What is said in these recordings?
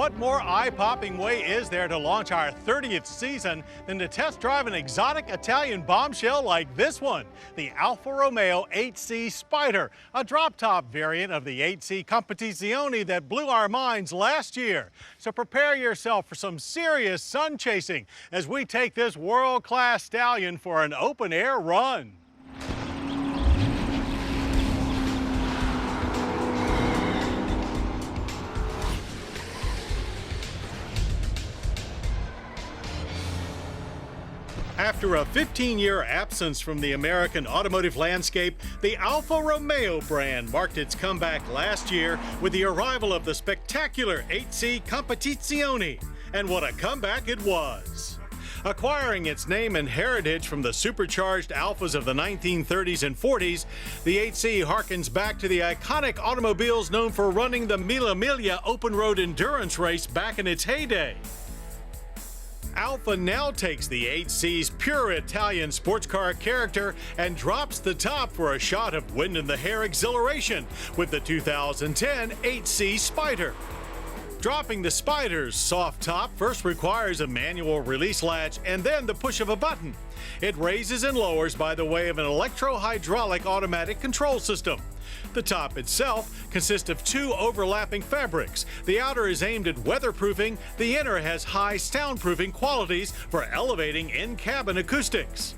What more eye-popping way is there to launch our 30th season than to test drive an exotic Italian bombshell like this one, the Alfa Romeo 8C Spider, a drop-top variant of the 8C Competizione that blew our minds last year. So prepare yourself for some serious sun chasing as we take this world-class stallion for an open-air run. After a 15-year absence from the American automotive landscape, the Alfa Romeo brand marked its comeback last year with the arrival of the spectacular 8C Competizione. And what a comeback it was! Acquiring its name and heritage from the supercharged Alfas of the 1930s and 40s, the 8C harkens back to the iconic automobiles known for running the Mille Miglia open road endurance race back in its heyday. Alfa now takes the 8C's pure Italian sports car character and drops the top for a shot of wind-in-the-hair exhilaration with the 2010 8C Spider. Dropping the Spider's soft top first requires a manual release latch and then the push of a button. It raises and lowers by the way of an electro-hydraulic automatic control system. The top itself consists of two overlapping fabrics. The outer is aimed at weatherproofing, the inner has high soundproofing qualities for elevating in-cabin acoustics.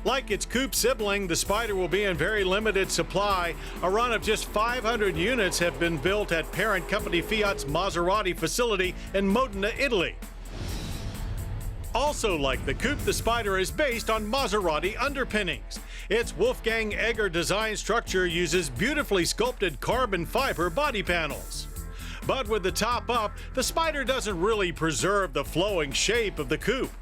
Like its coupe sibling, the Spider will be in very limited supply. A run of just 500 units have been built at parent company Fiat's Maserati facility in Modena, Italy. Also like the coupe, the Spider is based on Maserati underpinnings. Its Wolfgang Egger design structure uses beautifully sculpted carbon fiber body panels. But with the top up, the Spider doesn't really preserve the flowing shape of the coupe.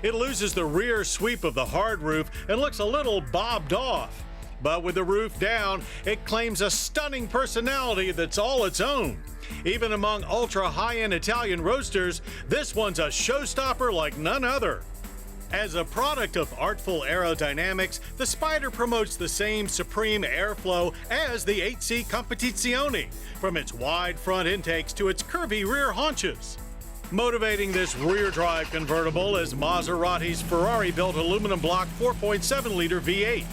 It loses the rear sweep of the hard roof and looks a little bobbed off. But with the roof down, it claims a stunning personality that's all its own. Even among ultra-high-end Italian roadsters, this one's a showstopper like none other. As a product of artful aerodynamics, the Spider promotes the same supreme airflow as the 8C Competizione, from its wide front intakes to its curvy rear haunches. Motivating this rear-drive convertible is Maserati's Ferrari-built aluminum block 4.7-liter V8.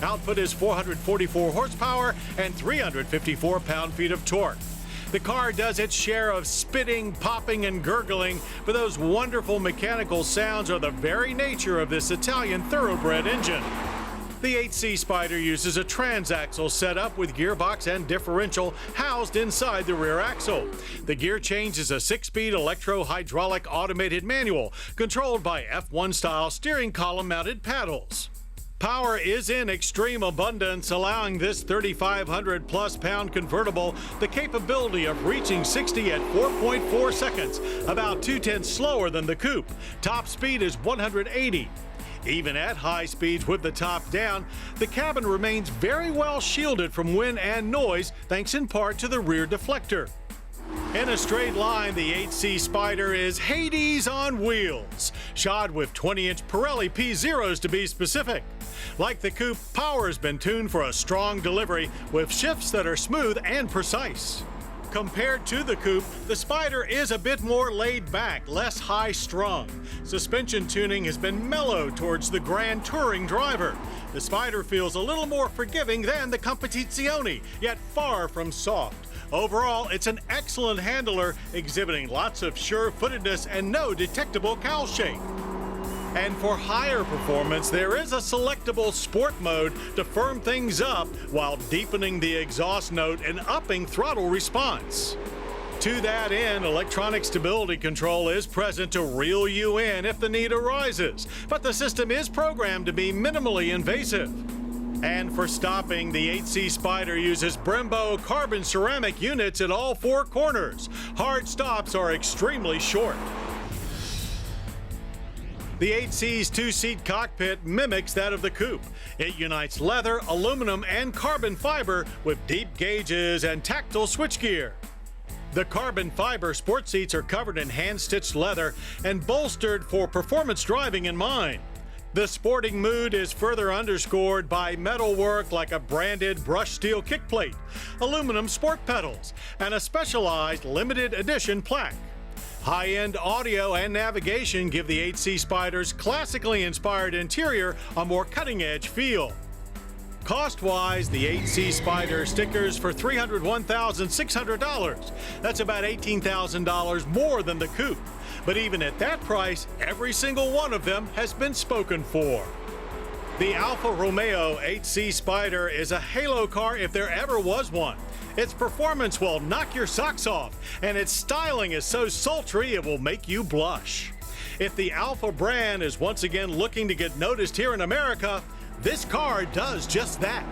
Output is 444 horsepower and 354 pound-feet of torque. The car does its share of spitting, popping, and gurgling, but those wonderful mechanical sounds are the very nature of this Italian thoroughbred engine. The 8C Spider uses a transaxle setup with gearbox and differential housed inside the rear axle. The gear change is a 6-speed electro-hydraulic automated manual controlled by F1-style steering column-mounted paddles. Power is in extreme abundance, allowing this 3,500-plus pound convertible the capability of reaching 60 at 4.4 seconds, about 0.2 slower than the coupe. Top speed is 180. Even at high speeds with the top down, the cabin remains very well shielded from wind and noise, thanks in part to the rear deflector. In a straight line, the 8C Spider is Hades on wheels, shod with 20-inch Pirelli P0s to be specific. Like the coupe, power has been tuned for a strong delivery with shifts that are smooth and precise. Compared to the coupe, the Spider is a bit more laid back, less high-strung. Suspension tuning has been mellow towards the grand touring driver. The Spider feels a little more forgiving than the Competizione, yet far from soft. Overall, it's an excellent handler, exhibiting lots of sure-footedness and no detectable cowl shake. And for higher performance, there is a selectable sport mode to firm things up while deepening the exhaust note and upping throttle response. To that end, electronic stability control is present to reel you in if the need arises, but the system is programmed to be minimally invasive. And for stopping, the 8C Spider uses Brembo carbon ceramic units at all four corners. Hard stops are extremely short. The 8C's two-seat cockpit mimics that of the coupe. It unites leather, aluminum, and carbon fiber with deep gauges and tactile switchgear. The carbon fiber sport seats are covered in hand-stitched leather and bolstered for performance driving in mind. The sporting mood is further underscored by metalwork like a branded brushed steel kick plate, aluminum sport pedals, and a specialized limited edition plaque. High-end audio and navigation give the 8C Spider's classically inspired interior a more cutting-edge feel. Cost-wise, the 8C Spider stickers for $301,600. That's about $18,000 more than the coupe. But even at that price, every single one of them has been spoken for. The Alfa Romeo 8C Spider is a halo car if there ever was one. Its performance will knock your socks off, and its styling is so sultry it will make you blush. If the Alfa brand is once again looking to get noticed here in America, this car does just that.